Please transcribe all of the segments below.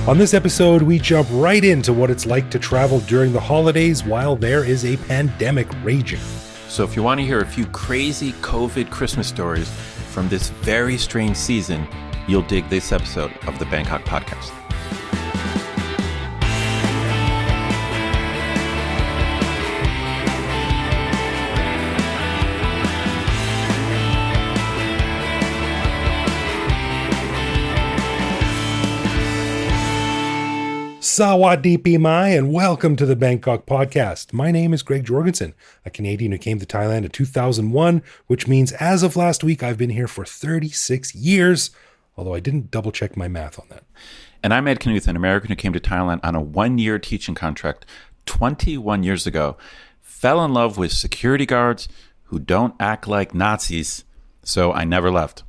On this episode, we jump right into what it's like to travel during the holidays while there is a pandemic raging. So if you want to hear a few crazy COVID Christmas stories from this very strange season, you'll dig this episode of the Bangkok Podcast. Sawadee Pi Mai, and welcome to the Bangkok Podcast. My name is Greg Jorgensen, a Canadian who came to Thailand in 2001, which means as of last week, I've been here for 36 years, although I didn't double check my math on that. And I'm Ed Knuth, an American who came to Thailand on a one-year teaching contract 21 years ago, fell in love with security guards who don't act like Nazis, so I never left.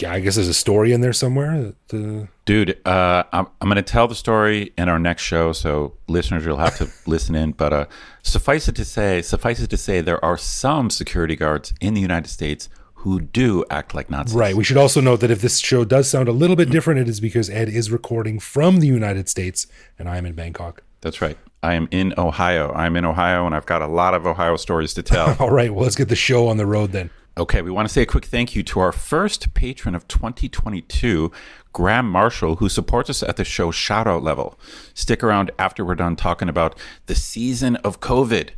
I guess there's a story in there somewhere. Dude, I'm going to tell the story in our next show, so listeners will have to listen in. But suffice it to say, there are some security guards in the United States who do act like Nazis. Right. We should also note that if this show does sound a little bit different, it is because Ed is recording from the United States, and I'm in Bangkok. That's right. I am in Ohio. And I've got a lot of Ohio stories to tell. All right. Well, let's get the show on the road then. Okay, we want to say a quick thank you to our first patron of 2022, Graham Marshall, who supports us at the show shoutout level. Stick around after we're done talking about the season of COVID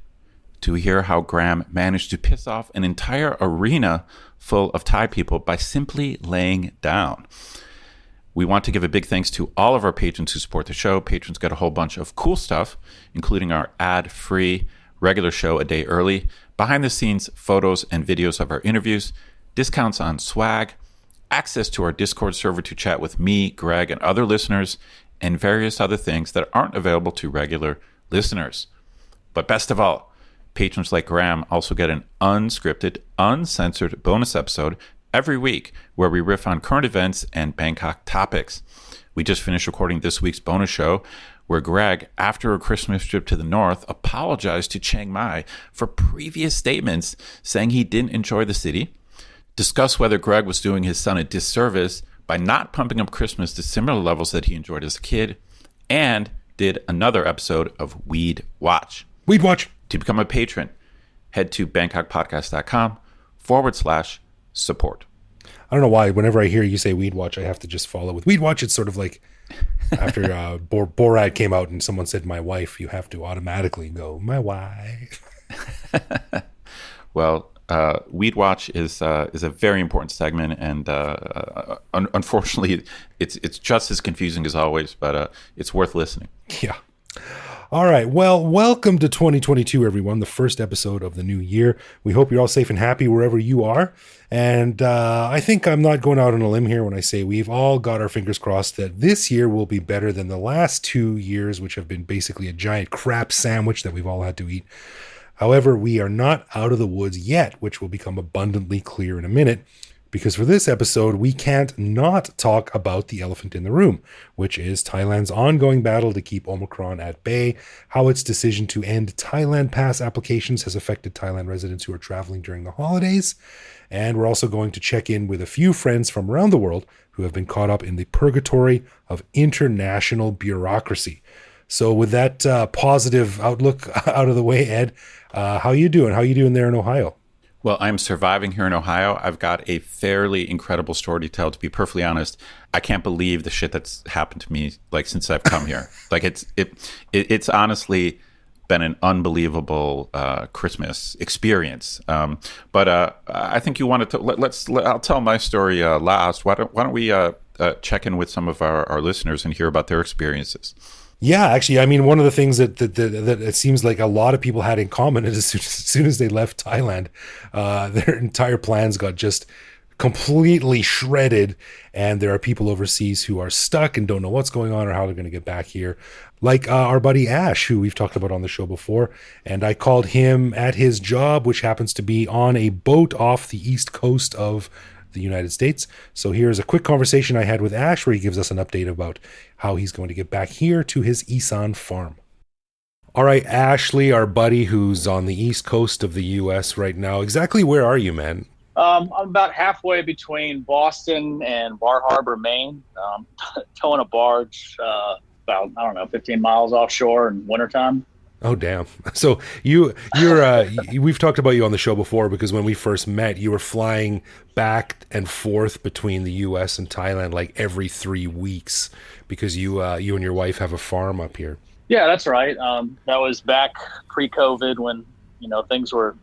to hear how Graham managed to piss off an entire arena full of Thai people by simply laying down. We want to give a big thanks to all of our patrons who support the show. Patrons get a whole bunch of cool stuff, including our ad-free regular show a day early, behind-the-scenes photos and videos of our interviews, discounts on swag, access to our Discord server to chat with me, Greg, and other listeners, and various other things that aren't available to regular listeners. But best of all, patrons like Graham also get an unscripted, uncensored bonus episode every week where we riff on current events and Bangkok topics. We just finished recording this week's bonus show, where Greg, after a Christmas trip to the north, apologized to Chiang Mai for previous statements saying he didn't enjoy the city, discussed whether Greg was doing his son a disservice by not pumping up Christmas to similar levels that he enjoyed as a kid, and did another episode of Weed Watch. Weed Watch. To become a patron, head to bangkokpodcast.com/support. I don't know why, whenever I hear you say Weed Watch, I have to just follow with Weed Watch. It's sort of like after Borat came out and someone said my wife, you have to automatically go, my wife. Well, Weed Watch is a very important segment, and unfortunately, it's just as confusing as always, but it's worth listening. Yeah. All right. Well, welcome to 2022, everyone, the first episode of the new year. We hope you're all safe and happy wherever you are. And I think I'm not going out on a limb here when I say we've all got our fingers crossed that this year will be better than the last 2 years, which have been basically a giant crap sandwich that we've all had to eat. However, we are not out of the woods yet, which will become abundantly clear in a minute. Because for this episode, we can't not talk about the elephant in the room, which is Thailand's ongoing battle to keep Omicron at bay, how its decision to end Thailand Pass applications has affected Thailand residents who are traveling during the holidays, and we're also going to check in with a few friends from around the world who have been caught up in the purgatory of international bureaucracy. So with that positive outlook out of the way, Ed, how you doing? How you doing there in Ohio? Well, I'm surviving here in Ohio. I've got a fairly incredible story to tell, to be perfectly honest. I can't believe the shit that's happened to me, like, since I've come here. Like, it's honestly been an unbelievable Christmas experience. But I think you wanted to, I'll tell my story last. Why don't we check in with some of our listeners and hear about their experiences? Yeah, actually, I mean, one of the things that it seems like a lot of people had in common is as soon as they left Thailand, their entire plans got just completely shredded, and there are people overseas who are stuck and don't know what's going on or how they're going to get back here. Like our buddy Ash, who we've talked about on the show before, and I called him at his job, which happens to be on a boat off the east coast of the United States. So here's a quick conversation I had with Ash where he gives us an update about how he's going to get back here to his Isan farm. All right, Ashley, our buddy who's on the east coast of the U.S. right now. Exactly where are you, man? I'm about halfway between Boston and Bar Harbor, Maine, towing a barge about, I don't know, 15 miles offshore in wintertime. Oh, damn. So we've talked about you on the show before because when we first met, you were flying back and forth between the U.S. and Thailand like every 3 weeks because you and your wife have a farm up here. Yeah, that's right. That was back pre-COVID when, things were,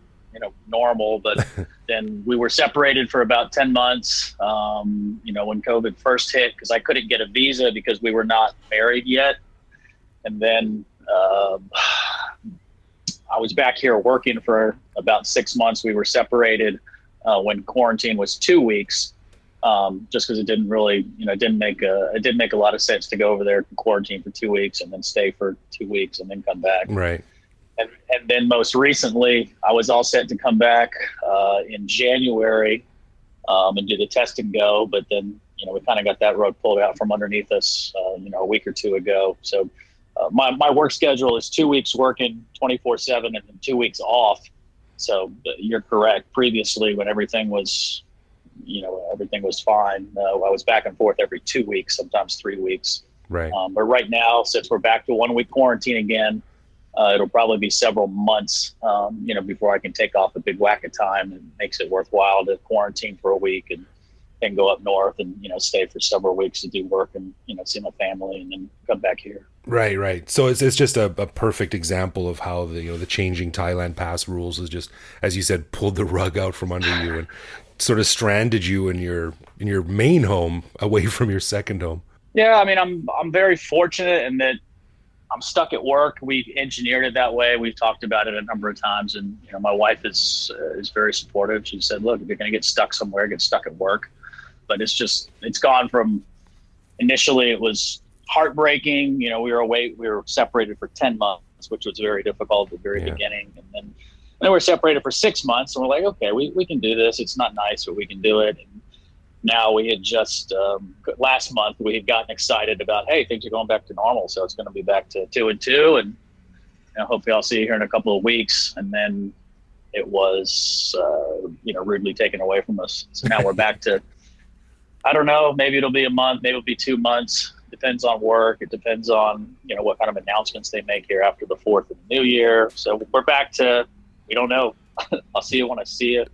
normal, but then we were separated for about 10 months, when COVID first hit, because I couldn't get a visa because we were not married yet. And then I was back here working for about 6 months. We were separated when quarantine was 2 weeks, just because it didn't really, it didn't make a lot of sense to go over there and quarantine for 2 weeks and then stay for 2 weeks and then come back. Right. And then most recently, I was all set to come back in January and do the test and go. But then, we kind of got that rug pulled out from underneath us, a week or two ago. So my work schedule is 2 weeks working 24/7 and then 2 weeks off. So you're correct. Previously, when everything was fine, I was back and forth every 2 weeks, sometimes 3 weeks. Right. But right now, since we're back to 1 week quarantine again, it'll probably be several months, before I can take off a big whack of time. It makes it worthwhile to quarantine for a week and then go up north and, stay for several weeks to do work and, see my family and then come back here. Right. So it's just a perfect example of how the changing Thailand pass rules is just, as you said, pulled the rug out from under you and sort of stranded you in your main home away from your second home. Yeah, I mean, I'm very fortunate in that I'm stuck at work. We've engineered it that way. We've talked about it a number of times, and my wife is very supportive. She said, "Look, if you're going to get stuck somewhere, get stuck at work." But it's gone from initially it was heartbreaking. We were separated for 10 months, which was very difficult at the very beginning, and then we were separated for 6 months, and we're like, okay, we can do this. It's not nice, but we can do it. And now we had just last month we had gotten excited about, hey, things are going back to normal, so it's going to be back to 2 and 2, and hopefully I'll see you here in a couple of weeks. And then it was rudely taken away from us. So now we're back to, I don't know, maybe it'll be a month, maybe it'll be 2 months. Depends on work. It depends on what kind of announcements they make here after the 4th of the New Year. So we're back to, we don't know. I'll see you when I see you.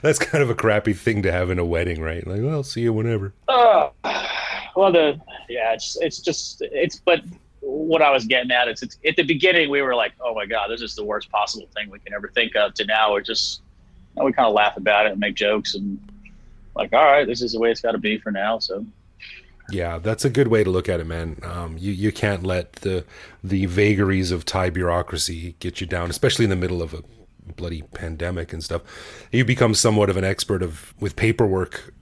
That's kind of a crappy thing to have in a wedding, right? Like, well, I'll see you whenever. But what I was getting at is, it's at the beginning we were like, oh my God, this is the worst possible thing we can ever think of. To now we're just, we kind of laugh about it and make jokes and like, all right, this is the way it's got to be for now. So. Yeah, that's a good way to look at it, man. You can't let the vagaries of Thai bureaucracy get you down, especially in the middle of a bloody pandemic and stuff. You become somewhat of an expert with paperwork.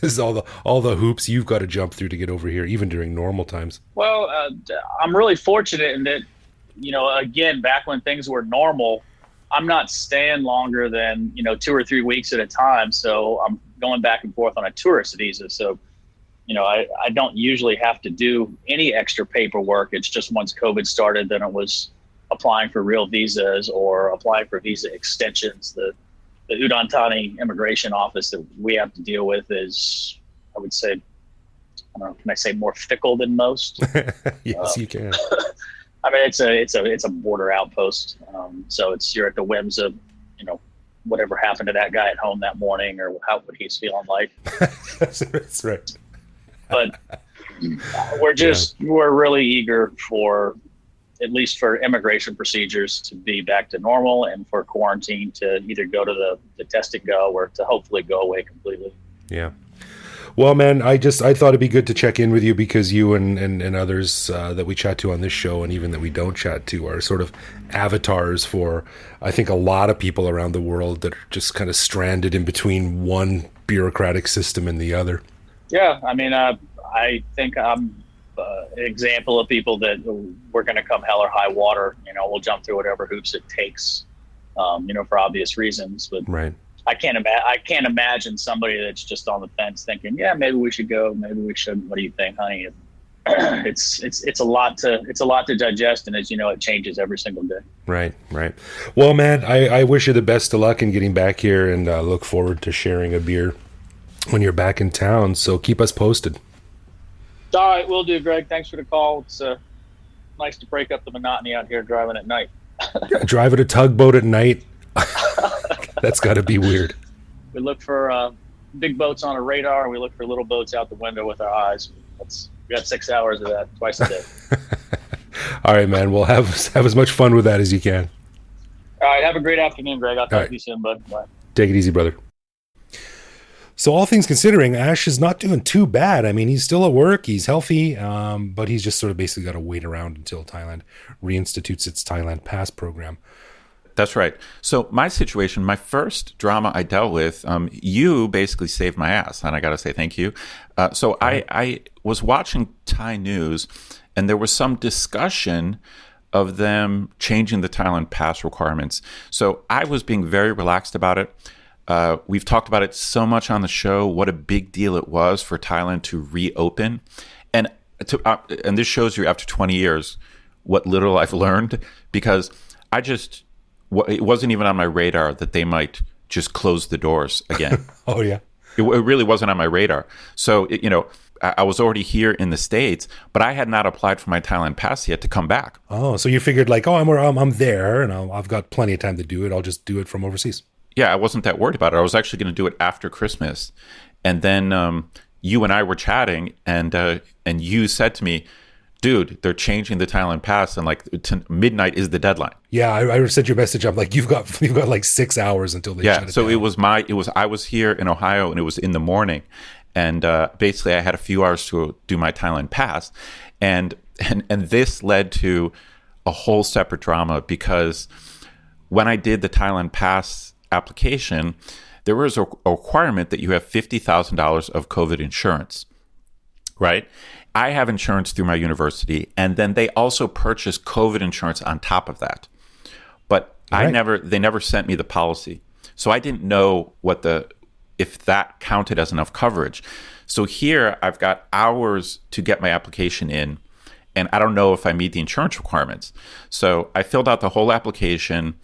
Is all the hoops you've got to jump through to get over here, even during normal times. Well, I'm really fortunate in that, again, back when things were normal, I'm not staying longer than 2 or 3 weeks at a time. So I'm going back and forth on a tourist visa. So I don't usually have to do any extra paperwork. It's just once COVID started, then it was applying for real visas or applying for visa extensions. The Udon Thani immigration office that we have to deal with is, I would say, I don't know, can I say more fickle than most? Yes, you can. I mean, it's a border outpost. So you're at the whims of, whatever happened to that guy at home that morning or what he's feeling like. That's right. But we're really eager for, at least for immigration procedures, to be back to normal and for quarantine to either go to the test and go or to hopefully go away completely. Yeah. Well, man, I thought it'd be good to check in with you because you and others that we chat to on this show and even that we don't chat to are sort of avatars for, I think, a lot of people around the world that are just kind of stranded in between one bureaucratic system and the other. Yeah, I mean, I think I'm an example of people that we're going to come hell or high water. We'll jump through whatever hoops it takes, for obvious reasons. But right. I can't imagine somebody that's just on the fence thinking, yeah, maybe we should go, maybe we shouldn't. What do you think, honey? it's a lot to digest, and as you know, it changes every single day. Right. Well, man, I wish you the best of luck in getting back here, and look forward to sharing a beer when you're back in town. So keep us posted. All right, will do, Greg. Thanks for the call. It's nice to break up the monotony out here driving at night. Yeah, driving a tugboat at night. That's got to be weird. We look for big boats on a radar, and we look for little boats out the window with our eyes. We got 6 hours of that twice a day. All right, man. Well, have as much fun with that as you can. All right. Have a great afternoon, Greg. I'll talk to you soon, bud. Bye. Take it easy, brother. So all things considering, Ash is not doing too bad. I mean, he's still at work. He's healthy, but he's just sort of basically got to wait around until Thailand reinstitutes its Thailand Pass program. That's right. So my situation, my first drama I dealt with, you basically saved my ass, and I got to say thank you. So I was watching Thai news, and there was some discussion of them changing the Thailand Pass requirements. So I was being very relaxed about it. We've talked about it so much on the show, what a big deal it was for Thailand to reopen. And this shows you after 20 years what little I've learned, because it wasn't even on my radar that they might just close the doors again. Oh, yeah. It really wasn't on my radar. So, I was already here in the States, but I had not applied for my Thailand Pass yet to come back. Oh, so you figured like, I'm there and I've got plenty of time to do it. I'll just do it from overseas. Yeah, I wasn't that worried about it. I was actually going to do it after Christmas. And then you and I were chatting, and you said to me, dude, they're changing the Thailand Pass, and midnight is the deadline. Yeah, I sent you a message. I'm like, you've got like 6 hours until they shut it so down. I was here in Ohio, and it was in the morning, and basically I had a few hours to do my Thailand Pass, and this led to a whole separate drama, because when I did the Thailand Pass application, there was a requirement that you have $50,000 of COVID insurance, right? I have insurance through my university, and then they also purchase COVID insurance on top of that. But Right. they never sent me the policy. So I didn't know if that counted as enough coverage. So here I've got hours to get my application in, and I don't know if I meet the insurance requirements. So I filled out the whole application,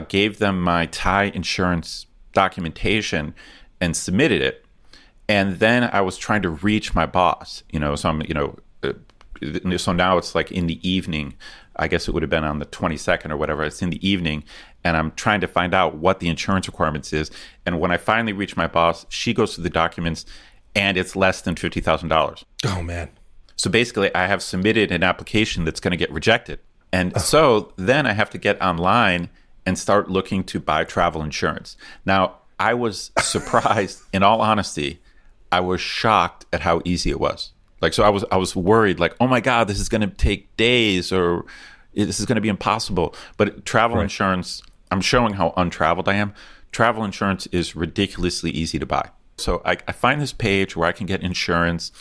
gave them my Thai insurance documentation, and submitted it. And then I was trying to reach my boss, so now it's like in the evening. I guess it would have been on the 22nd or whatever. It's in the evening, and I'm trying to find out what the insurance requirements is. And when I finally reach my boss, she goes through the documents, and it's less than $50,000. Oh, man. So basically, I have submitted an application that's going to get rejected. And so then I have to get online and start looking to buy travel insurance. Now, I was surprised, in all honesty, I was shocked at how easy it was. So I was worried, like, oh my God, this is going to take days, or this is going to be impossible. But travel insurance, I'm showing how untraveled I am. Travel insurance is ridiculously easy to buy. So I find this page where I can get insurance,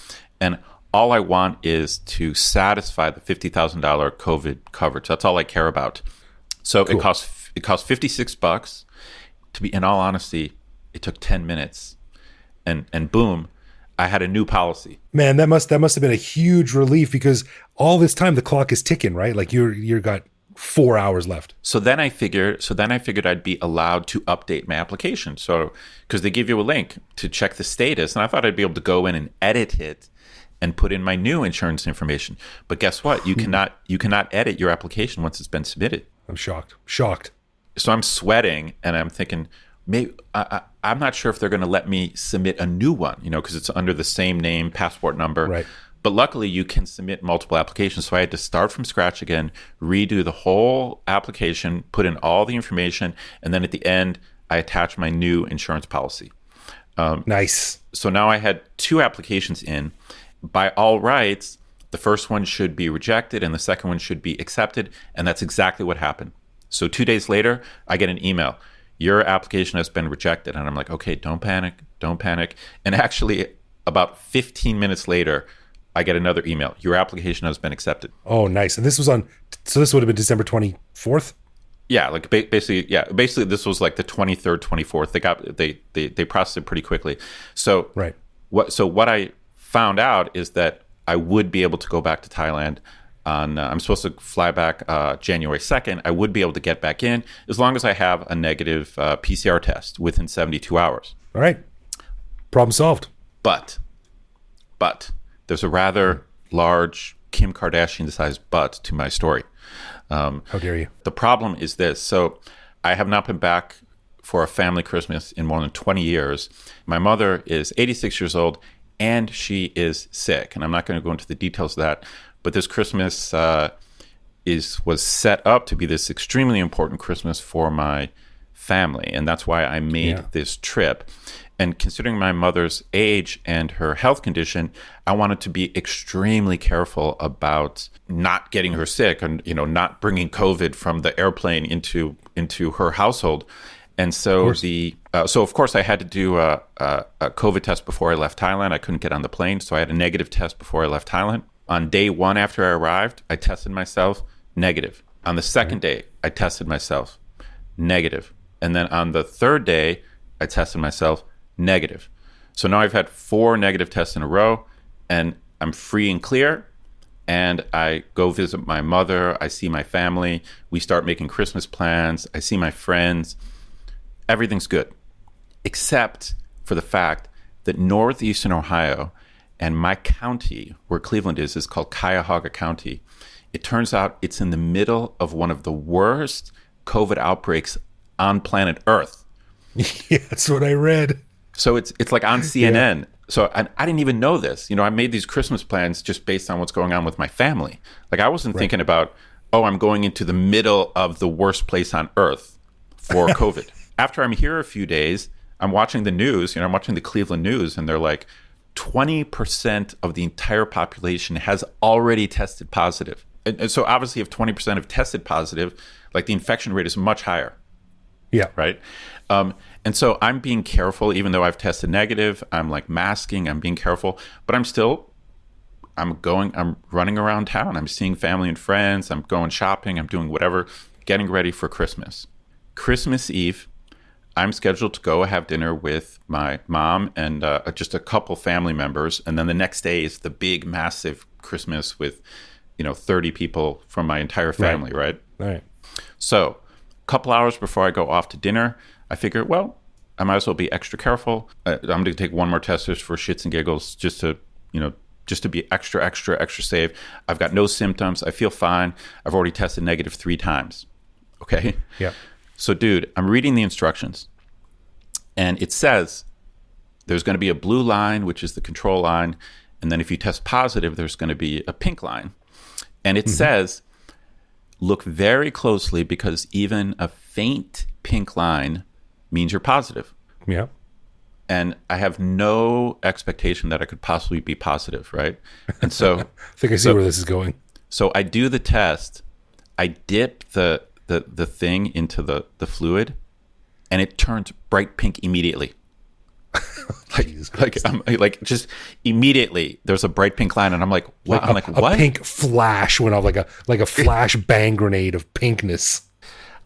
and all I want is to satisfy the $50,000 COVID coverage. That's all I care about. So cool. It costs $56. To be, in all honesty, it took 10 minutes, and boom, I had a new policy. Man, that must have been a huge relief, because all this time the clock is ticking, right? Like you're got 4 hours left. So then I figured I'd be allowed to update my application. So because they give you a link to check the status, and I thought I'd be able to go in and edit it and put in my new insurance information. But guess what? You cannot edit your application once it's been submitted. I'm shocked. So I'm sweating, and I'm thinking, maybe I'm not sure if they're going to let me submit a new one, because it's under the same name, passport number. Right. But luckily, you can submit multiple applications. So I had to start from scratch again, redo the whole application, put in all the information, and then at the end, I attached my new insurance policy. Nice. So now I had 2 applications in. By all rights, the first one should be rejected, and the second one should be accepted, and that's exactly what happened. So 2 days later, I get an email. Your application has been rejected. And I'm like, okay, don't panic. And actually, about 15 minutes later, I get another email. Your application has been accepted. Oh, nice. And this was so this would have been December 24th? Yeah, like basically, this was like the 23rd, 24th. They processed it pretty quickly. So what I found out is that I would be able to go back to Thailand on, I'm supposed to fly back January 2nd. I would be able to get back in as long as I have a negative PCR test within 72 hours. All right. Problem solved. But there's a rather large Kim Kardashian-sized but to my story. How dare you? The problem is this. So I have not been back for a family Christmas in more than 20 years. My mother is 86 years old, and she is sick. And I'm not going to go into the details of that. But this Christmas was set up to be this extremely important Christmas for my family. And that's why I made this trip. And considering my mother's age and her health condition, I wanted to be extremely careful about not getting her sick and, not bringing COVID from the airplane into her household. And so of course I had to do a COVID test before I left Thailand. I couldn't get on the plane, so I had a negative test before I left Thailand. On day one after I arrived, I tested myself negative. On the second day, I tested myself negative. And then on the third day, I tested myself negative. So now I've had 4 negative tests in a row, and I'm free and clear. And I go visit my mother. I see my family. We start making Christmas plans. I see my friends. Everything's good, except for the fact that northeastern Ohio and my county, where Cleveland is called Cuyahoga County. It turns out it's in the middle of one of the worst COVID outbreaks on planet Earth. Yeah, that's what I read. So it's like on CNN. Yeah. So I didn't even know this. I made these Christmas plans just based on what's going on with my family. Like I wasn't thinking about, I'm going into the middle of the worst place on Earth for COVID. After I'm here a few days, I'm watching the news, I'm watching the Cleveland news, and they're like, 20% of the entire population has already tested positive. And so obviously if 20% have tested positive, like the infection rate is much higher. Yeah. Right. And so I'm being careful, even though I've tested negative, I'm like masking, I'm being careful, but I'm running around town. I'm seeing family and friends. I'm going shopping. I'm doing whatever, getting ready for Christmas. Christmas Eve, I'm scheduled to go have dinner with my mom and just a couple family members. And then the next day is the big, massive Christmas with, 30 people from my entire family, right? Right. So a couple hours before I go off to dinner, I figure, I might as well be extra careful. I'm going to take one more test just for shits and giggles, just to be extra safe. I've got no symptoms. I feel fine. I've already tested negative 3 times. Okay? Yeah. So, dude, I'm reading the instructions, and it says there's going to be a blue line, which is the control line, and then if you test positive, there's going to be a pink line. And it says, look very closely because even a faint pink line means you're positive. Yeah. And I have no expectation that I could possibly be positive, right? And so I think I see where this is going. So I do the test. I dip the thing into the fluid, and it turns bright pink immediately. like just immediately there's a bright pink line, and I'm like, what? I'm like, what? A pink flash went off like a flash bang grenade of pinkness.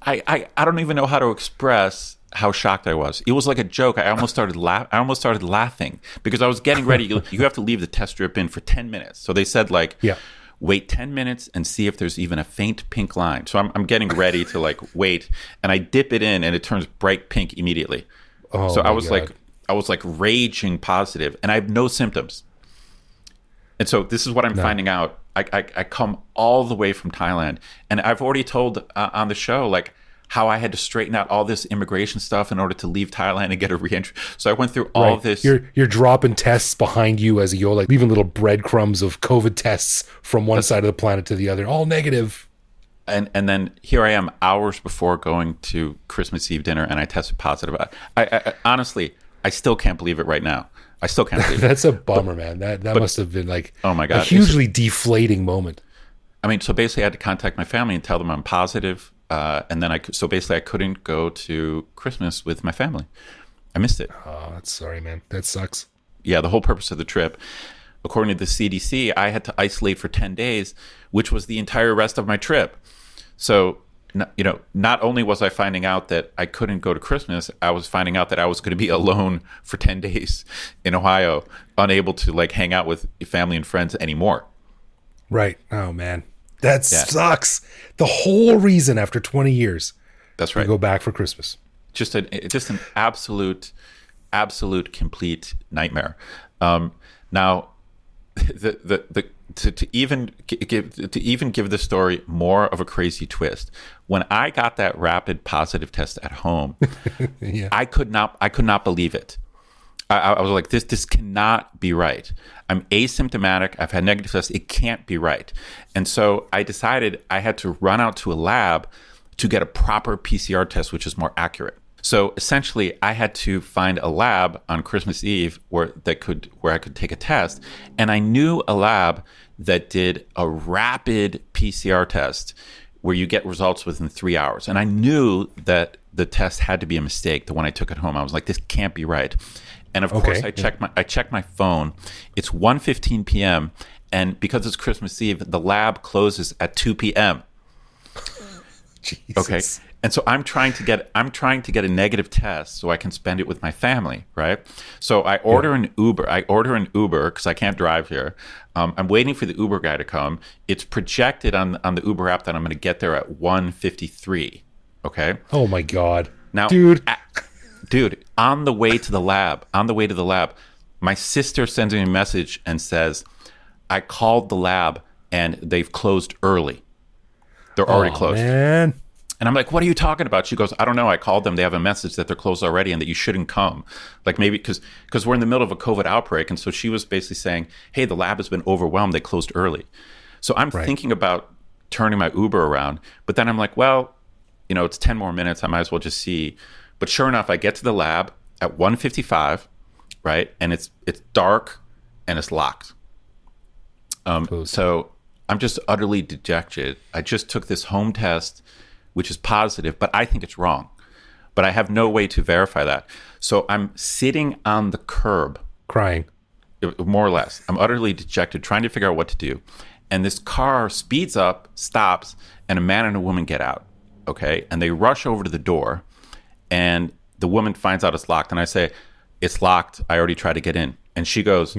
I don't even know how to express how shocked I was. It was like a joke. I almost started laughing because I was getting ready. You have to leave the test strip in for 10 minutes. So they said wait 10 minutes and see if there's even a faint pink line. So I'm getting ready to wait, and I dip it in and it turns bright pink immediately. Oh, so I was God. raging positive, and I have no symptoms. And so this is what I'm finding out. I come all the way from Thailand, and I've already told on the show how I had to straighten out all this immigration stuff in order to leave Thailand and get a re-entry. So I went through all of this. You're dropping tests behind you as you go, leaving little breadcrumbs of COVID tests from one side of the planet to the other, all negative. And then here I am hours before going to Christmas Eve dinner, and I tested positive. I honestly, I still can't believe it right now. I still can't believe it. That's a bummer, man. That must have been oh my God, a hugely deflating moment. I mean, so basically I had to contact my family and tell them I'm positive. And then I couldn't go to Christmas with my family. I missed it. Oh, that's sorry, man. That sucks. Yeah, the whole purpose of the trip, according to the CDC, I had to isolate for 10 days, which was the entire rest of my trip. So not only was I finding out that I couldn't go to Christmas, I was finding out that I was going to be alone for 10 days in Ohio, unable to like hang out with family and friends anymore. Right. Oh, man. That sucks. The whole reason after 20 years. That's right. To go back for Christmas. Just an absolute complete nightmare. Now, to even give the story more of a crazy twist, when I got that rapid positive test at home, Yeah. I could not believe it. I was like, this cannot be right. I'm asymptomatic. I've had negative tests. It can't be right. And so I decided I had to run out to a lab to get a proper PCR test, which is more accurate. So essentially, I had to find a lab on Christmas Eve where I could take a test, and I knew a lab that did a rapid PCR test where you get results within 3 hours. And I knew that the test had to be a mistake. The one I took at home, I was like, this can't be right. And of course, I checked my phone. It's 1:15 p.m. and because it's Christmas Eve, the lab closes at 2 p.m. Jesus. Okay. And so I'm trying to get a negative test so I can spend it with my family, right? So I order an Uber. Because I can't drive here. I'm waiting for the Uber guy to come. It's projected on the Uber app that I'm going to get there at 1:53. Okay. Oh my God. Now, dude, on the way to the lab, my sister sends me a message and says, "I called the lab and they've closed early. They're already closed." Man. And I'm like, what are you talking about? She goes, I don't know. I called them. They have a message that they're closed already and that you shouldn't come. Like maybe because we're in the middle of a COVID outbreak. And so she was basically saying, hey, the lab has been overwhelmed. They closed early. So I'm thinking about turning my Uber around. But then I'm like, well, it's 10 more minutes. I might as well just see. But sure enough, I get to the lab at 1:55, right? And it's dark and it's locked. So I'm just utterly dejected. I just took this home test, which is positive, but I think it's wrong. But I have no way to verify that. So I'm sitting on the curb. Crying. More or less. I'm utterly dejected, trying to figure out what to do. And this car speeds up, stops, and a man and a woman get out. Okay? And they rush over to the door, and the woman finds out it's locked. And I say, it's locked. I already tried to get in. And she goes,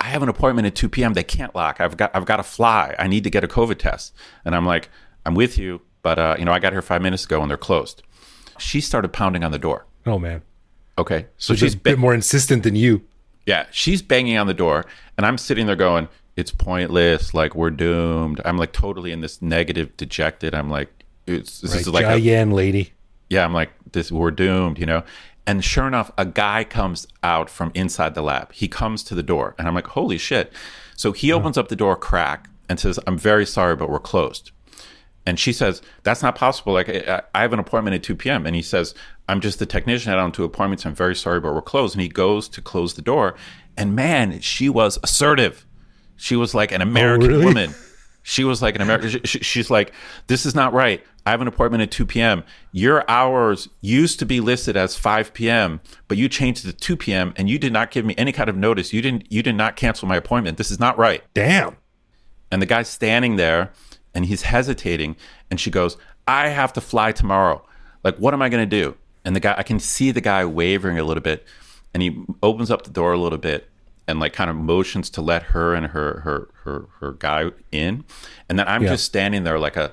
I have an appointment at 2 p.m. They can't lock. I've got to fly. I need to get a COVID test. And I'm like, I'm with you. But, I got here 5 minutes ago and they're closed. She started pounding on the door. Oh, man. Okay. So she's a bit more insistent than you. Yeah. She's banging on the door. And I'm sitting there going, it's pointless. Like, we're doomed. I'm like totally in this negative, dejected. I'm like, this is like Cheyenne lady. Yeah. I'm like, we're doomed, And sure enough, a guy comes out from inside the lab. He comes to the door. And I'm like, holy shit. So he opens up the door crack and says, I'm very sorry, but we're closed. And she says, that's not possible. Like, I have an appointment at 2 p.m. And he says, I'm just the technician. I don't do appointments. I'm very sorry, but we're closed. And he goes to close the door. And man, she was assertive. She was like an American woman. She was like an American. She's like, this is not right. I have an appointment at 2 p.m. Your hours used to be listed as 5 p.m., but you changed it to 2 p.m. and you did not give me any kind of notice. You did not cancel my appointment. This is not right. Damn. And the guy's standing there. And he's hesitating, and she goes, I have to fly tomorrow. Like, what am I going to do? And I can see the guy wavering a little bit, and he opens up the door a little bit and like kind of motions to let her and her guy in. And then I'm just standing there like a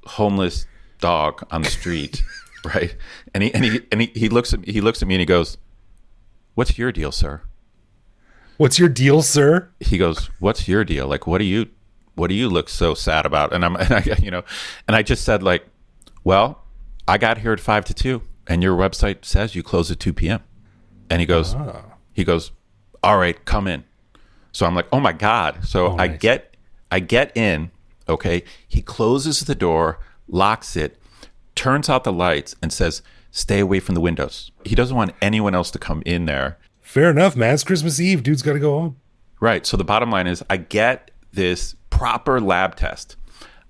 homeless dog on the street, right? And he looks at me and he goes, what's your deal, sir? What's your deal, sir? He goes, what's your deal? Like, what do you look so sad about? And I just said like, well, I got here at 5 to 2 and your website says you close at 2 p.m. And he goes, all right, come in. So I'm like, oh my God. So nice. I get in. Okay. He closes the door, locks it, turns out the lights and says, stay away from the windows. He doesn't want anyone else to come in there. Fair enough, man. It's Christmas Eve. Dude's got to go home. Right. So the bottom line is I get this proper lab test.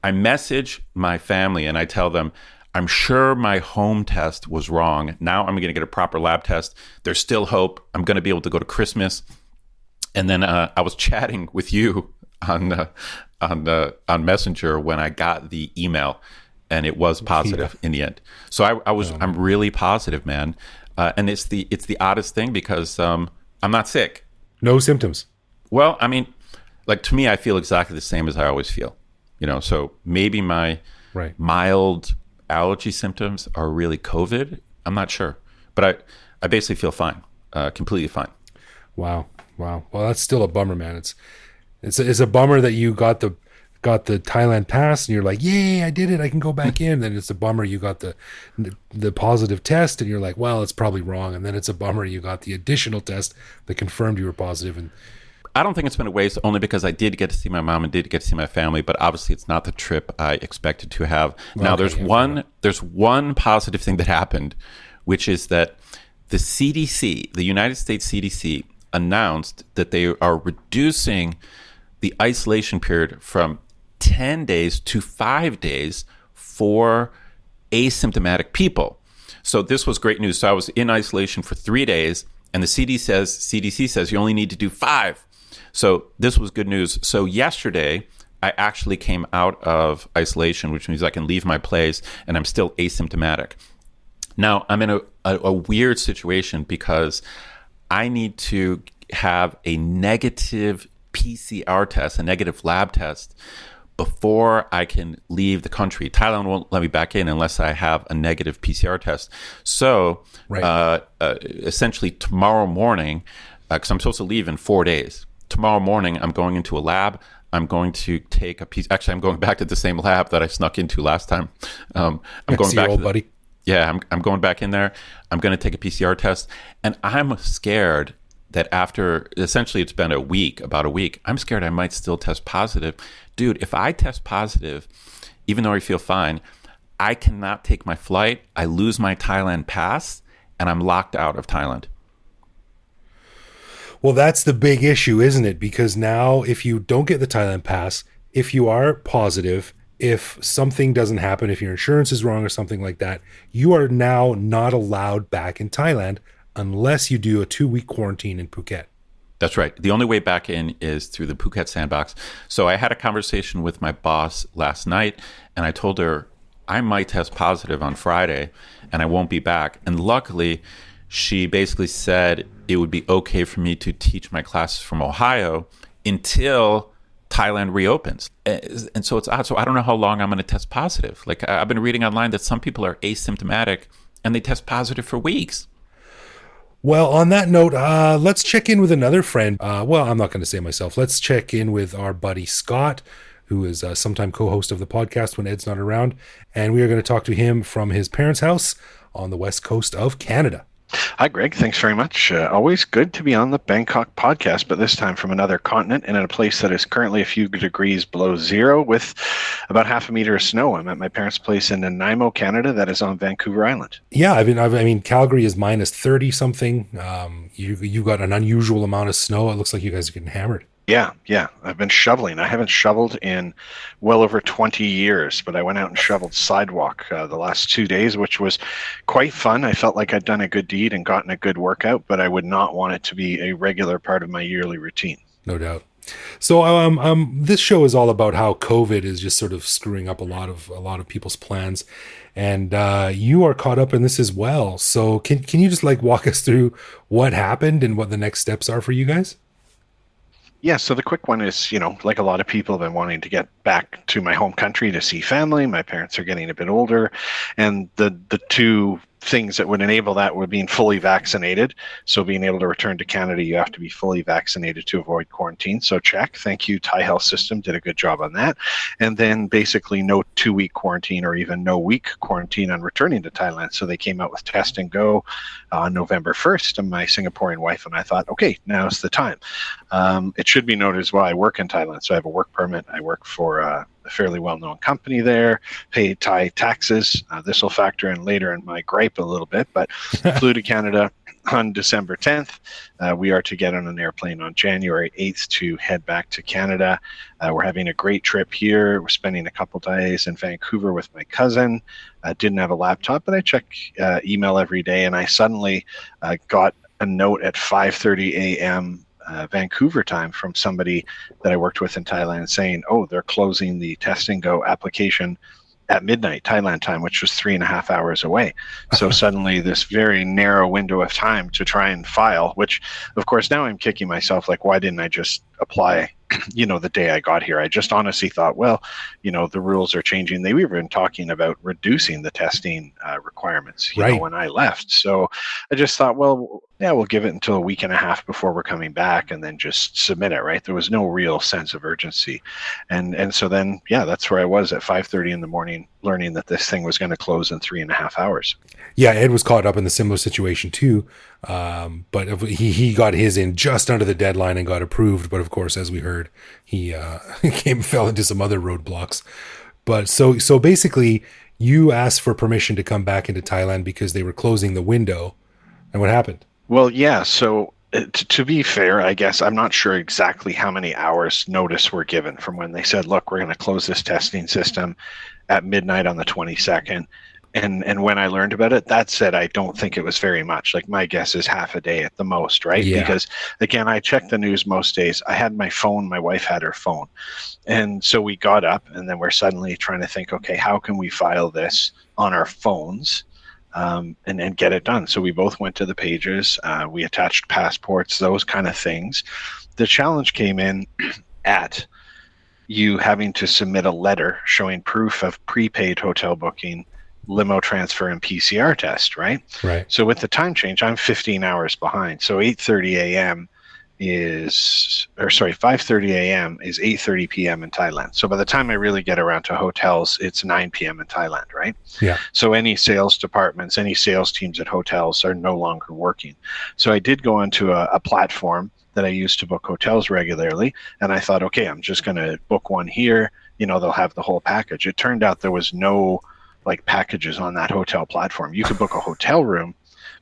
I message my family and I tell them, I'm sure my home test was wrong. Now I'm going to get a proper lab test. There's still hope. I'm going to be able to go to Christmas. And then I was chatting with you on Messenger when I got the email. and it was positive in the end. So I'm really positive, man. And it's the oddest thing because I'm not sick. No symptoms. Well, I mean, like to me, I feel exactly the same as I always feel. So maybe my mild allergy symptoms are really COVID. I'm not sure, but I basically feel fine, completely fine. Wow. Well, that's still a bummer, man. It's a bummer that you got the Thailand pass and you're like, yay, I did it, I can go back in. Then it's a bummer you got the positive test and you're like, well, it's probably wrong. And then it's a bummer you got the additional test that confirmed you were positive. And I don't think it's been a waste, only because I did get to see my mom and did get to see my family, but obviously it's not the trip I expected to have. Now there's one positive thing that happened, which is that the CDC, the United States CDC, announced that they are reducing the isolation period from 10 days to 5 days for asymptomatic people. So this was great news. So I was in isolation for 3 days, and the CDC says you only need to do 5. So this was good news. So yesterday, I actually came out of isolation, which means I can leave my place, and I'm still asymptomatic. Now, I'm in a weird situation because I need to have a negative PCR test, a negative lab test, before I can leave the country. Thailand won't let me back in unless I have a negative PCR test. So essentially tomorrow morning, because I'm supposed to leave in 4 days, tomorrow morning I'm going into a lab. I'm going to take a piece. Actually, I'm going back to the same lab that I snuck into last time. I'm going back, old buddy. Yeah, I'm going back in there. I'm going to take a PCR test, and I'm scared that after essentially it's been about a week, I'm scared I might still test positive. Dude, if I test positive, even though I feel fine, I cannot take my flight. I lose my Thailand pass, and I'm locked out of Thailand. Well, that's the big issue, isn't it? Because now if you don't get the Thailand pass, if you are positive, if something doesn't happen, if your insurance is wrong or something like that, you are now not allowed back in Thailand unless you do a 2-week quarantine in Phuket. That's right. The only way back in is through the Phuket sandbox. So I had a conversation with my boss last night, and I told her I might test positive on Friday and I won't be back. And luckily, she basically said it would be okay for me to teach my classes from Ohio until Thailand reopens. And so it's odd. So I don't know how long I'm going to test positive. Like I've been reading online that some people are asymptomatic and they test positive for weeks. Well, on that note, let's check in with another friend. Well, I'm not going to say myself. Let's check in with our buddy Scott, who is a sometime co-host of the podcast when Ed's not around. And we are going to talk to him from his parents' house on the west coast of Canada. Hi, Greg. Thanks very much. Always good to be on the Bangkok podcast, but this time from another continent and in a place that is currently a few degrees below zero with about half a meter of snow. I'm at my parents' place in Nanaimo, Canada, that is on Vancouver Island. Yeah, I mean, Calgary is minus 30 something. You got an unusual amount of snow. It looks like you guys are getting hammered. Yeah. I've been shoveling. I haven't shoveled in well over 20 years, but I went out and shoveled sidewalk the last 2 days, which was quite fun. I felt like I'd done a good deed and gotten a good workout, but I would not want it to be a regular part of my yearly routine. No doubt. So this show is all about how COVID is just sort of screwing up a lot of people's plans, and you are caught up in this as well. So can you just like walk us through what happened and what the next steps are for you guys? Yeah, so the quick one is, like a lot of people have been wanting to get back to my home country to see family. My parents are getting a bit older, and the two things that would enable that were being fully vaccinated. So being able to return to Canada, you have to be fully vaccinated to avoid quarantine. So check. Thank you. Thai Health System did a good job on that. And then basically no 2-week quarantine or even no week quarantine on returning to Thailand. So they came out with Test and Go on November 1st. And my Singaporean wife and I thought, okay, now's the time. It should be noted as well, I work in Thailand. So I have a work permit. I work for a fairly well-known company there, pay Thai taxes. This will factor in later in my gripe a little bit, but flew to Canada on December 10th. We are to get on an airplane on January 8th to head back to Canada. We're having a great trip here. We're spending a couple days in Vancouver with my cousin. Didn't have a laptop, but I check email every day, and I suddenly got a note at 5:30 a.m. Vancouver time from somebody that I worked with in Thailand saying, oh, they're closing the Test and Go application at midnight Thailand time, which was 3.5 hours away. So suddenly this very narrow window of time to try and file, which of course now I'm kicking myself, like, why didn't I just apply, the day I got here? I just honestly thought, well, the rules are changing. They were even talking about reducing the testing requirements, when I left. So I just thought, well, yeah, we'll give it until a week and a half before we're coming back and then just submit it, right? There was no real sense of urgency. And so then, yeah, that's where I was at 5:30 in the morning, learning that this thing was going to close in 3.5 hours. Yeah, Ed was caught up in the similar situation too, but he got his in just under the deadline and got approved. But of course, as we heard, he fell into some other roadblocks. But so basically, you asked for permission to come back into Thailand because they were closing the window, and what happened? Well, yeah. So to be fair, I guess I'm not sure exactly how many hours notice were given from when they said, look, we're going to close this testing system at midnight on the 22nd. And when I learned about it, that said, I don't think it was very much. Like, my guess is half a day at the most, right? Yeah. Because again, I checked the news most days. I had my phone, my wife had her phone. And so we got up and then we're suddenly trying to think, okay, how can we file this on our phones? And get it done. So we both went to the pages. We attached passports, those kind of things. The challenge came in at you having to submit a letter showing proof of prepaid hotel booking, limo transfer, and PCR test, right? Right. So with the time change, I'm 15 hours behind. So 8:30 a.m. 5:30 a.m. is 8:30 p.m. in Thailand. So by the time I really get around to hotels, it's 9 p.m. in Thailand, right? Yeah. So any sales departments, any sales teams at hotels are no longer working. So I did go onto a platform that I use to book hotels regularly, and I thought, okay, I'm just going to book one here. They'll have the whole package. It turned out there was no packages on that hotel platform. You could book a hotel room,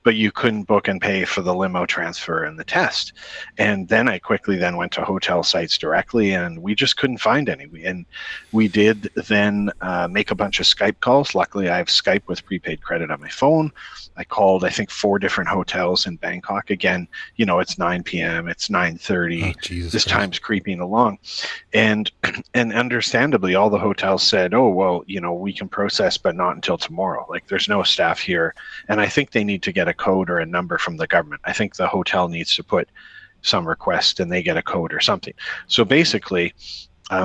but you couldn't book and pay for the limo transfer and the test. And then I quickly went to hotel sites directly, and we just couldn't find any. And we did then make a bunch of Skype calls. Luckily, I have Skype with prepaid credit on my phone. I called, I think, 4 different hotels in Bangkok. Again, it's 9 p.m., it's 9:30. Oh, Jesus this Christ. time's creeping along. And understandably, all the hotels said, oh, well, we can process, but not until tomorrow. Like, there's no staff here. And I think they need to get a code or a number from the government. I think the hotel needs to put some request and they get a code or something. So basically,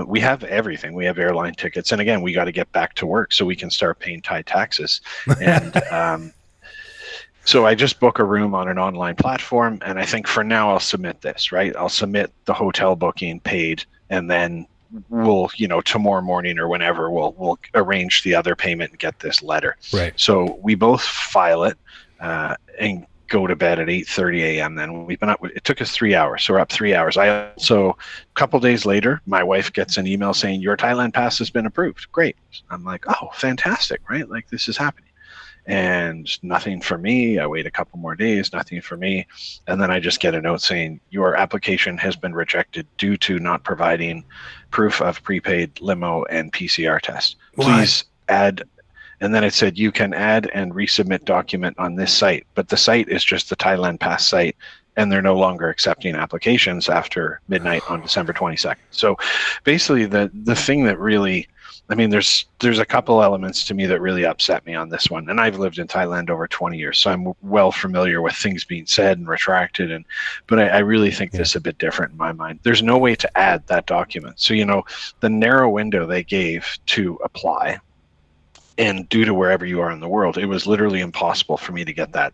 we have everything. We have airline tickets. And again, we got to get back to work so we can start paying Thai taxes. And so I just book a room on an online platform. And I think for now, I'll submit this, right? I'll submit the hotel booking paid, and then we'll, tomorrow morning or whenever, we'll arrange the other payment and get this letter. Right. So we both file it and go to bed at 8:30 a.m. Then we've been up. It took us 3 hours, so we're up 3 hours. A couple days later, my wife gets an email saying your Thailand pass has been approved. Great. I'm like, oh, fantastic, right? Like, this is happening. And nothing for me. I wait a couple more days, nothing for me. And then I just get a note saying your application has been rejected due to not providing proof of prepaid limo and PCR test. Please add. And then it said you can add and resubmit document on this site, but the site is just the Thailand Pass site, and they're no longer accepting applications after midnight on December 22nd. So basically the thing that really, there's a couple elements to me that really upset me on this one. And I've lived in Thailand over 20 years, so I'm well familiar with things being said and retracted. But I really think this is a bit different in my mind. There's no way to add that document. So, the narrow window they gave to apply, and due to wherever you are in the world, it was literally impossible for me to get that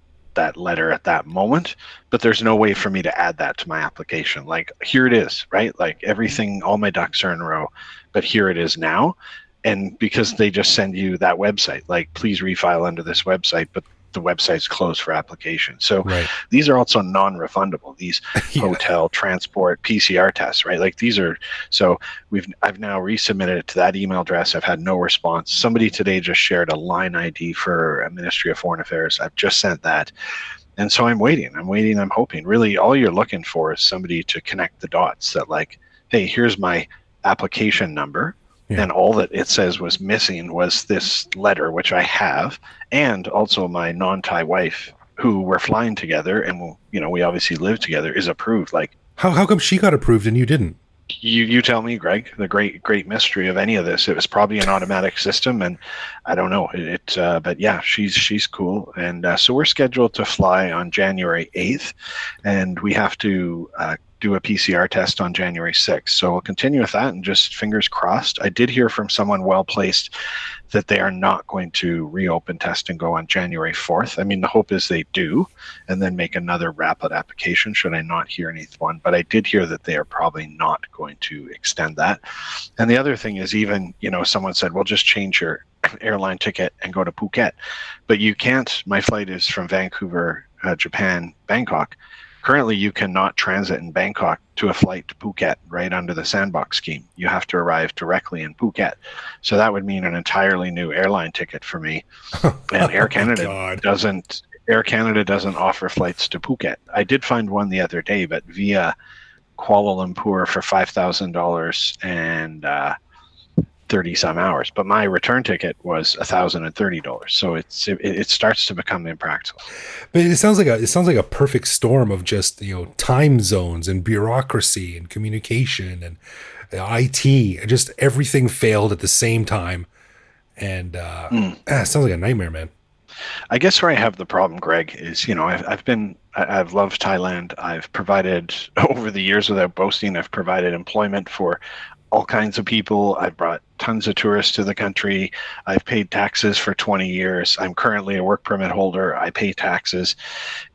letter at that moment. But there's no way for me to add that to my application. Like, here it is, right? Like, everything, all my ducks are in a row, but here it is now. And because they just send you that website, like, please refile under this website, but the website's closed for application. So these are also non-refundable, these hotel, transport, PCR tests, right? Like, these are, so I've now resubmitted it to that email address. I've had no response. Somebody today just shared a line ID for a Ministry of Foreign Affairs. I've just sent that. And so I'm waiting, I'm hoping. Really, all you're looking for is somebody to connect the dots that, like, hey, here's my application number. Yeah. And all that it says was missing was this letter, which I have, and also my non-Thai wife, who we're flying together, and we obviously live together, is approved. Like, how come she got approved and you didn't? You tell me, Greg, the great mystery of any of this. It was probably an automatic system, and I don't know but yeah, she's cool. And so we're scheduled to fly on January 8th, and we have to do a PCR test on January 6th. So we'll continue with that, and just fingers crossed. I did hear from someone well placed that they are not going to reopen Test and Go on January 4th. I mean, the hope is they do, and then make another rapid application should I not hear anyone. But I did hear that they are probably not going to extend that. And the other thing is, even, someone said, well, just change your airline ticket and go to Phuket. But you can't. My flight is from Vancouver, Japan, Bangkok. Currently, you cannot transit in Bangkok to a flight to Phuket right under the sandbox scheme. You have to arrive directly in Phuket. So that would mean an entirely new airline ticket for me. And Air Canada doesn't offer flights to Phuket. I did find one the other day, but via Kuala Lumpur for $5,000 and 30 some hours, but my return ticket was $1,030. So it starts to become impractical. But it sounds like a perfect storm of just time zones and bureaucracy and communication and IT. Just everything failed at the same time, and it sounds like a nightmare, man. I guess where I have the problem, Greg, is I've loved Thailand. I've provided over the years, without boasting, I've provided employment for all kinds of people. I've brought tons of tourists to the country. I've paid taxes for 20 years. I'm currently a work permit holder. I pay taxes.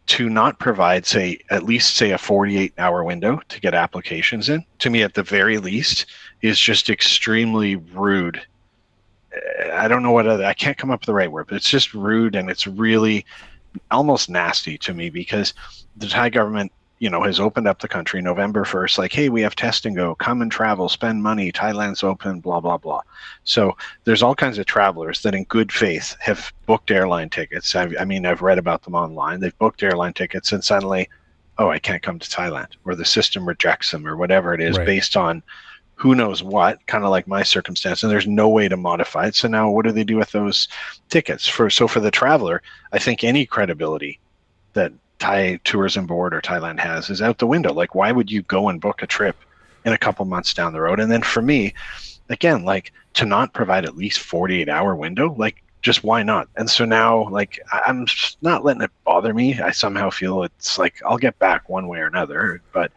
To not provide, at least a 48-hour window to get applications in, to me at the very least, is just extremely rude. I don't know I can't come up with the right word, but it's just rude, and it's really almost nasty to me, because the Thai government has opened up the country November 1st, like, hey, we have Test and Go, come and travel, spend money, Thailand's open, blah, blah, blah. So there's all kinds of travelers that in good faith have booked airline tickets. I've read about them online. They've booked airline tickets, and suddenly, oh, I can't come to Thailand, or the system rejects them, or whatever it is, right, based on who knows what, kind of like my circumstance, and there's no way to modify it. So now what do they do with those tickets? For the traveler, I think any credibility that Thai Tourism Board or Thailand has is out the window. Like, why would you go and book a trip in a couple months down the road? And then for me, again, like, to not provide at least 48-hour window, like, just why not? And so now, like, I'm just not letting it bother me. I somehow feel it's like I'll get back one way or another, but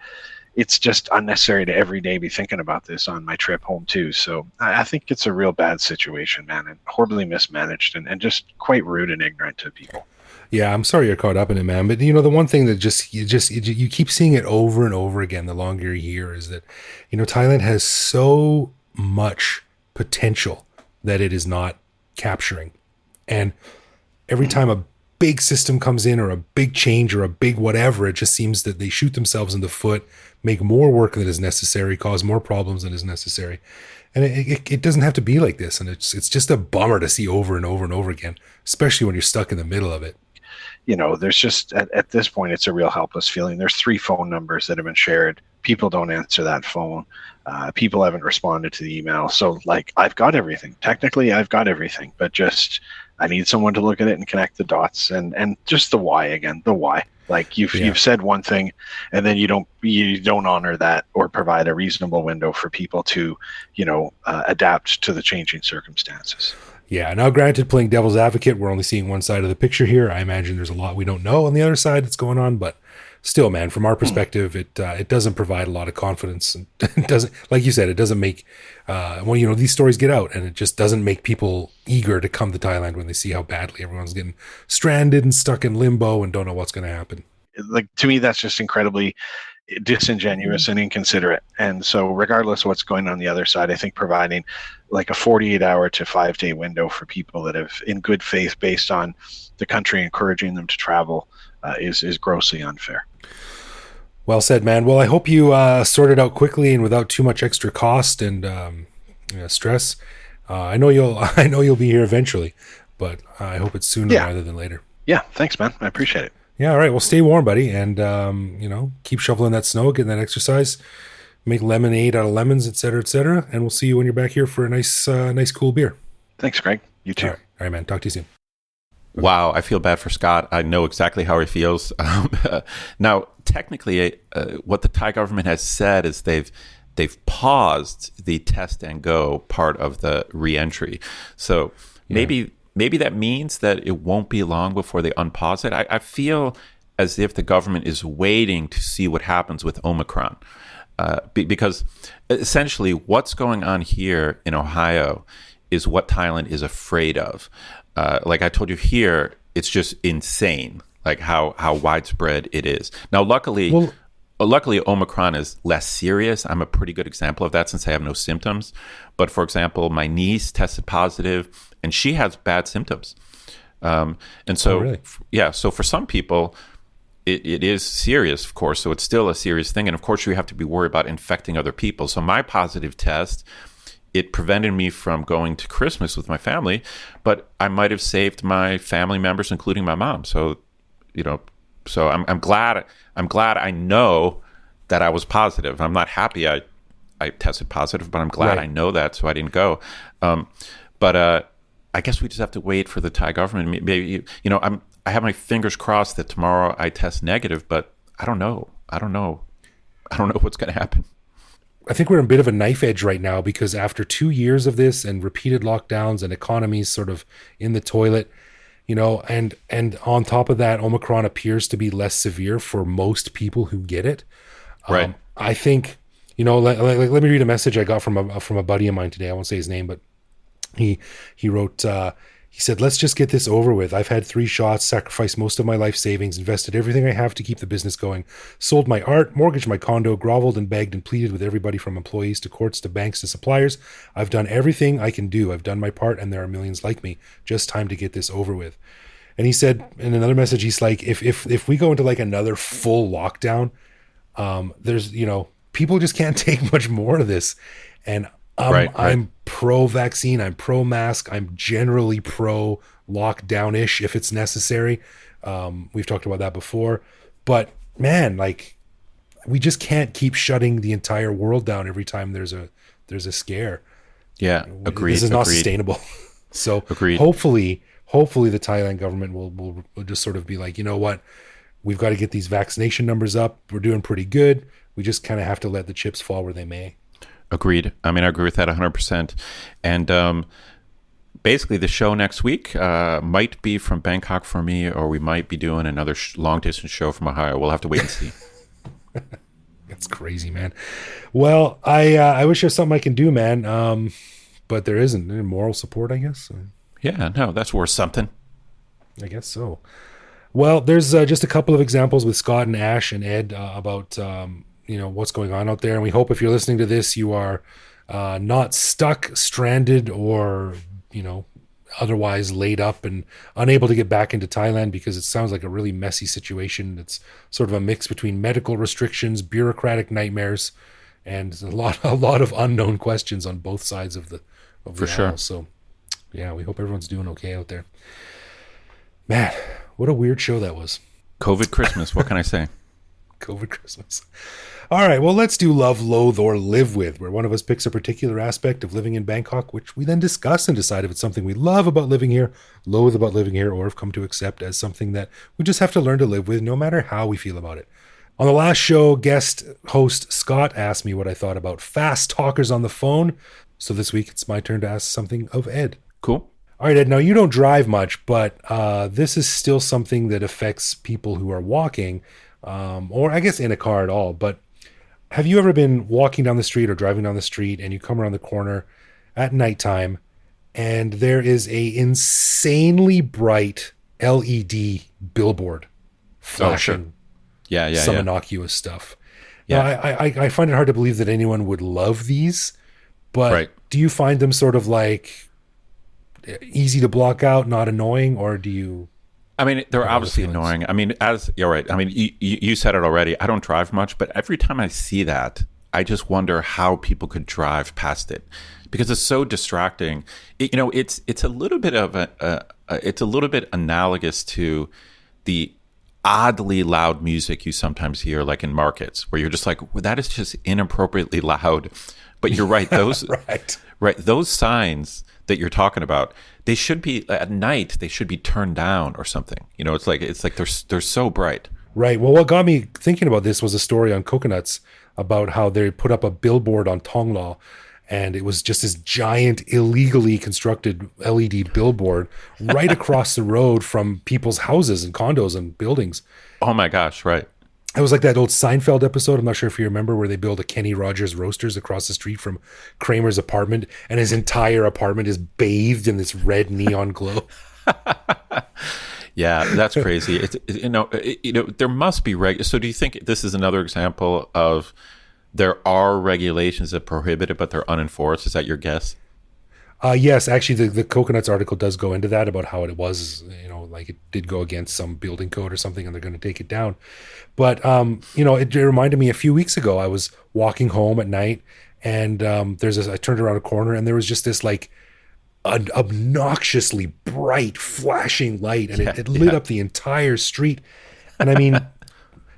it's just unnecessary to every day be thinking about this on my trip home too. So I think it's a real bad situation, man, and horribly mismanaged, and just quite rude and ignorant to people. Yeah, I'm sorry you're caught up in it, man. But the one thing that you keep seeing it over and over again the longer you're here is that Thailand has so much potential that it is not capturing, and every time a big system comes in, or a big change, or a big whatever, it just seems that they shoot themselves in the foot, make more work than is necessary, cause more problems than is necessary. And it doesn't have to be like this, and it's just a bummer to see over and over and over again, especially when you're stuck in the middle of it. There's just, at this point, it's a real helpless feeling. There's 3 phone numbers that have been shared. People don't answer that phone. People haven't responded to the email. So, like, I've got everything. Technically, I've got everything, but just I need someone to look at it and connect the dots, and just the why again. The why. Like, you've said one thing, and then you don't honor that or provide a reasonable window for people to adapt to the changing circumstances. Yeah, now granted, playing devil's advocate, we're only seeing one side of the picture here. I imagine there's a lot we don't know on the other side that's going on, but still, man, from our perspective, it doesn't provide a lot of confidence, and it doesn't, like you said, it doesn't make these stories get out, and it just doesn't make people eager to come to Thailand when they see how badly everyone's getting stranded and stuck in limbo and don't know what's going to happen. Like, to me, that's just incredibly disingenuous and inconsiderate. And so regardless of what's going on the other side, I think providing like a 48-hour to 5-day window for people that have, in good faith, based on the country encouraging them to travel, is grossly unfair. Well said, man. Well, I hope you sort it out quickly and without too much extra cost and stress. I know you'll be here eventually, but I hope it's sooner rather than later. Yeah, thanks, man. I appreciate it. Yeah, all right. Well, stay warm, buddy, and keep shoveling that snow, getting that exercise, make lemonade out of lemons, et cetera, and we'll see you when you're back here for a nice cool beer. Thanks, Greg. You too. All right, man. Talk to you soon. Wow, I feel bad for Scott. I know exactly how he feels. Now, technically, what the Thai government has said is they've they've paused the test and go part of the reentry. So maybe that means that it won't be long before they unpause it. I feel as if the government is waiting to see what happens with Omicron. Because essentially what's going on here in Ohio is what Thailand is afraid of. Like I told you here, it's just insane, like how widespread it is. Now, luckily, Omicron is less serious. I'm a pretty good example of that since I have no symptoms. But for example, my niece tested positive and she has bad symptoms. And so, really? So for some people, it is serious, of course. So it's still a serious thing. And of course, you have to be worried about infecting other people. So my positive test, it prevented me from going to Christmas with my family, but I might have saved my family members, including my mom. So, so I'm glad I know that I was positive. I'm not happy I tested positive, but I'm glad I know that, so I didn't go. But I guess we just have to wait for the Thai government. Maybe, I have my fingers crossed that tomorrow I test negative, but I don't know. I don't know what's going to happen. I think we're in a bit of a knife edge right now because after 2 years of this and repeated lockdowns and economies sort of in the toilet, and on top of that, Omicron appears to be less severe for most people who get it. Right. I think, let me read a message I got from a buddy of mine today. I won't say his name, but he wrote, he said, "Let's just get this over with. I've had 3 shots, sacrificed most of my life savings, invested everything I have to keep the business going, sold my art, mortgaged my condo, groveled and begged and pleaded with everybody from employees to courts to banks to suppliers. I've done everything I can do. I've done my part and there are millions like me. Just time to get this over with." And he said in another message, he's like, if we go into like another full lockdown, there's, people just can't take much more of this. And I'm pro-vaccine. I'm pro-mask. I'm generally pro-lockdown-ish if it's necessary. We've talked about that before. But, man, like, we just can't keep shutting the entire world down every time there's a scare. Yeah, agreed. This is not sustainable. So agreed. Hopefully the Thailand government will just sort of be like, you know what? We've got to get these vaccination numbers up. We're doing pretty good. We just kind of have to let the chips fall where they may. Agreed. I mean, I agree with that 100%. And basically, the show next week might be from Bangkok for me, or we might be doing another long-distance show from Ohio. We'll have to wait and see. That's crazy, man. Well, I wish there's something I can do, man. But there isn't. Any moral support, I guess. Yeah, no, that's worth something. I guess so. Well, there's just a couple of examples with Scott and Ash and Ed about what's going on out there. And we hope if you're listening to this, you are not stuck, stranded, or, otherwise laid up and unable to get back into Thailand, because it sounds like a really messy situation. It's sort of a mix between medical restrictions, bureaucratic nightmares, and a lot of unknown questions on both sides of the For sure. aisle. So, yeah, we hope everyone's doing okay out there. Man, what a weird show that was. COVID Christmas. What can I say? COVID Christmas. All right, well, let's do Love, Loathe, or Live With, where one of us picks a particular aspect of living in Bangkok, which we then discuss and decide if it's something we love about living here, loathe about living here, or have come to accept as something that we just have to learn to live with no matter how we feel about it. On the last show, guest host Scott asked me what I thought about fast talkers on the phone. So this week, it's my turn to ask something of Ed. Cool. All right, Ed, now you don't drive much, but this is still something that affects people who are walking, or I guess in a car at all. But have you ever been walking down the street or driving down the street and you come around the corner at nighttime and there is a insanely bright LED billboard flashing some innocuous stuff? Yeah. Now, I find it hard to believe that anyone would love these, but do you find them sort of like easy to block out, not annoying, or do you? I mean, they're obviously annoying. I mean, you're right. I mean, you said it already. I don't drive much, but every time I see that, I just wonder how people could drive past it, because it's so distracting. It's a little bit of it's a little bit analogous to the oddly loud music you sometimes hear, like in markets, where you're just like, well, that is just inappropriately loud. But you're right; those those signs that you're talking about, they should be at night. They should be turned down or something. It's like they're so bright. Right. Well, what got me thinking about this was a story on coconuts about how they put up a billboard on Tonglaw, and it was just this giant illegally constructed LED billboard right across the road from people's houses and condos and buildings. Oh my gosh, right. It was like that old Seinfeld episode. I'm not sure if you remember, where they build a Kenny Rogers Roasters across the street from Kramer's apartment, and his entire apartment is bathed in this red neon glow. Yeah, that's crazy. It's there must be So do you think this is another example of there are regulations that prohibit it, but they're unenforced? Is that your guess? Yes, actually, the Coconuts article does go into that, about how it was, like it did go against some building code or something, and they're going to take it down. But, it reminded me a few weeks ago, I was walking home at night, and I turned around a corner, and there was just this like an obnoxiously bright flashing light, and it lit up the entire street. And I mean,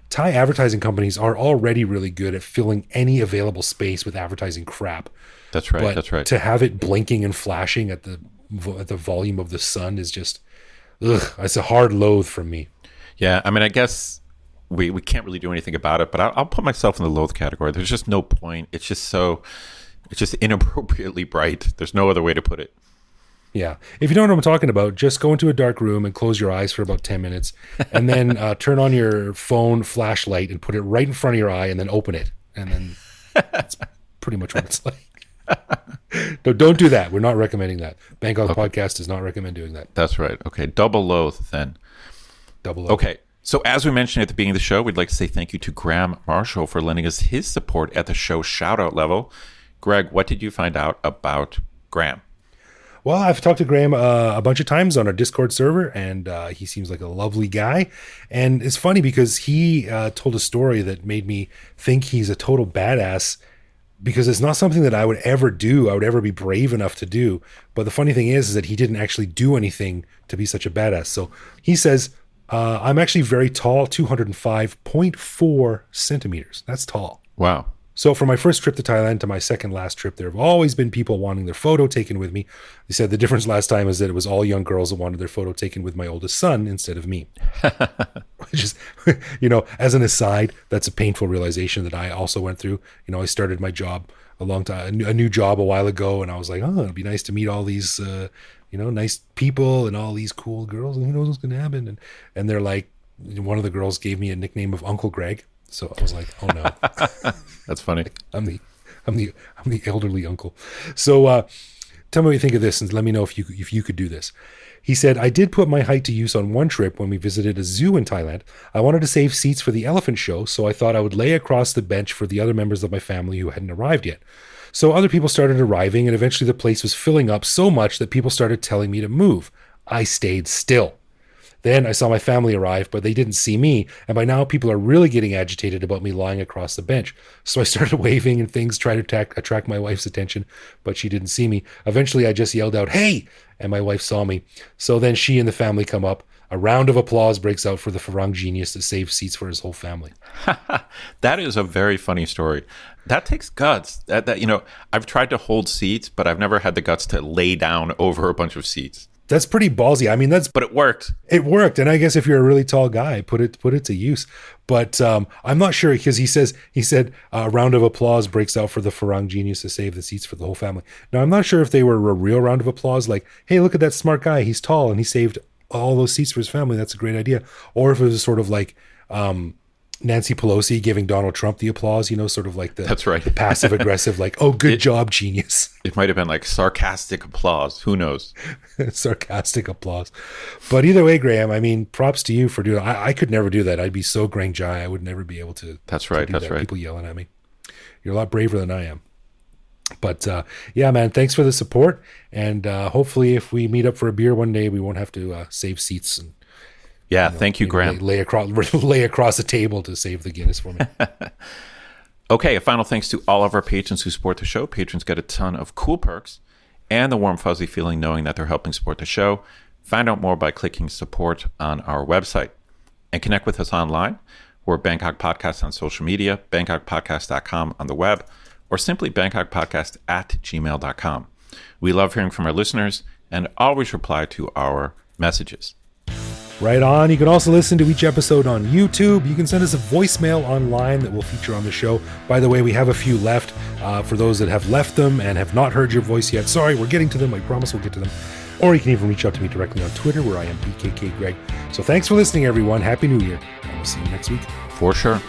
Thai advertising companies are already really good at filling any available space with advertising crap. That's right. But that's right. To have it blinking and flashing at the volume of the sun is just, it's a hard loathe from me. Yeah, I mean, I guess we can't really do anything about it, but I'll put myself in the loathe category. There's just no point. It's just inappropriately bright. There's no other way to put it. Yeah. If you don't know what I'm talking about, just go into a dark room and close your eyes for about 10 minutes, and then turn on your phone flashlight and put it right in front of your eye, and then open it. And then that's pretty much what it's like. No, don't do that. We're not recommending that. Bangkok Podcast does not recommend doing that. That's right. Okay. Double loathe then. Double loathe. Okay. So as we mentioned at the beginning of the show, we'd like to say thank you to Graham Marshall for lending us his support at the show shout-out level. Greg, what did you find out about Graham? Well, I've talked to Graham a bunch of times on our Discord server, and he seems like a lovely guy. And it's funny because he told a story that made me think he's a total badass, because it's not something that I would ever do. I would ever be brave enough to do. But the funny thing is that he didn't actually do anything to be such a badass. So he says, I'm actually very tall, 205.4 centimeters. That's tall. Wow. So from my first trip to Thailand to my second last trip, there have always been people wanting their photo taken with me. They said the difference last time is that it was all young girls that wanted their photo taken with my oldest son instead of me. Which is, as an aside, that's a painful realization that I also went through. I started my job a new job a while ago, and I was like, it'd be nice to meet all these, nice people and all these cool girls, and who knows what's going to happen. And they're like, one of the girls gave me a nickname of Uncle Greg. So I was like, oh no. That's funny. I'm the elderly uncle. So tell me what you think of this, and let me know if you could do this. He said, I did put my height to use on one trip when we visited a zoo in Thailand. I wanted to save seats for the elephant show, so I thought I would lay across the bench for the other members of my family who hadn't arrived yet. So other people started arriving, and eventually the place was filling up so much that people started telling me to move. I stayed still. Then I saw my family arrive, but they didn't see me, and by now people are really getting agitated about me lying across the bench. So I started waving and things, trying to attract my wife's attention, but she didn't see me. Eventually I just yelled out, "Hey!" and my wife saw me. So then she and the family come up. A round of applause breaks out for the Farang genius to save seats for his whole family. That is a very funny story. That takes guts. I've tried to hold seats, but I've never had the guts to lay down over a bunch of seats. That's pretty ballsy. I mean, but it worked. It worked, and I guess if you're a really tall guy, put it to use. But I'm not sure, because he said a round of applause breaks out for the Farang genius to save the seats for the whole family. Now I'm not sure if they were a real round of applause, like, hey, look at that smart guy, he's tall and he saved all those seats for his family. That's a great idea. Or if it was sort of like Nancy Pelosi giving Donald Trump the applause, sort of like that's right, the passive aggressive, like, oh, good job, genius. It might have been like sarcastic applause. Who knows? Sarcastic applause. But either way, Graham, I mean, props to you for doing it. I could never do that. I'd be so Grang Jai. I would never be able to. That's right. That's right. People yelling at me. You're a lot braver than I am. But yeah, man, thanks for the support. And hopefully if we meet up for a beer one day, we won't have to save seats and thank you, Graham. Lay across a table to save the Guinness for me. Okay, a final thanks to all of our patrons who support the show. Patrons get a ton of cool perks and the warm, fuzzy feeling knowing that they're helping support the show. Find out more by clicking support on our website. And connect with us online. We're Bangkok Podcast on social media, bangkokpodcast.com on the web, or simply bangkokpodcast@gmail.com. We love hearing from our listeners and always reply to our messages. Right on. You can also listen to each episode on YouTube. You can send us a voicemail online that will feature on the show. By the way, we have a few left for those that have left them and have not heard your voice yet. Sorry, we're getting to them. I promise we'll get to them. Or you can even reach out to me directly on Twitter, where I am BKK Greg. So thanks for listening, everyone. Happy New Year. And we'll see you next week. For sure.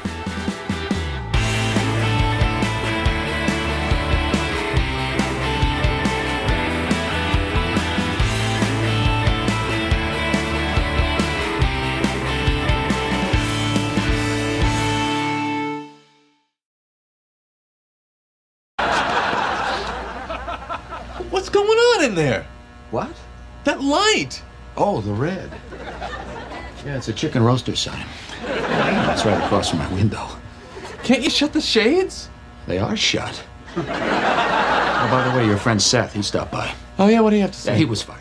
What's going on in there? What? That light! Oh, the red. Yeah, it's a chicken roaster sign. It's right across from my window. Can't you shut the shades? They are shut. Oh, by the way, your friend Seth, he stopped by. Oh yeah, what do you have to say? Yeah, he was fired.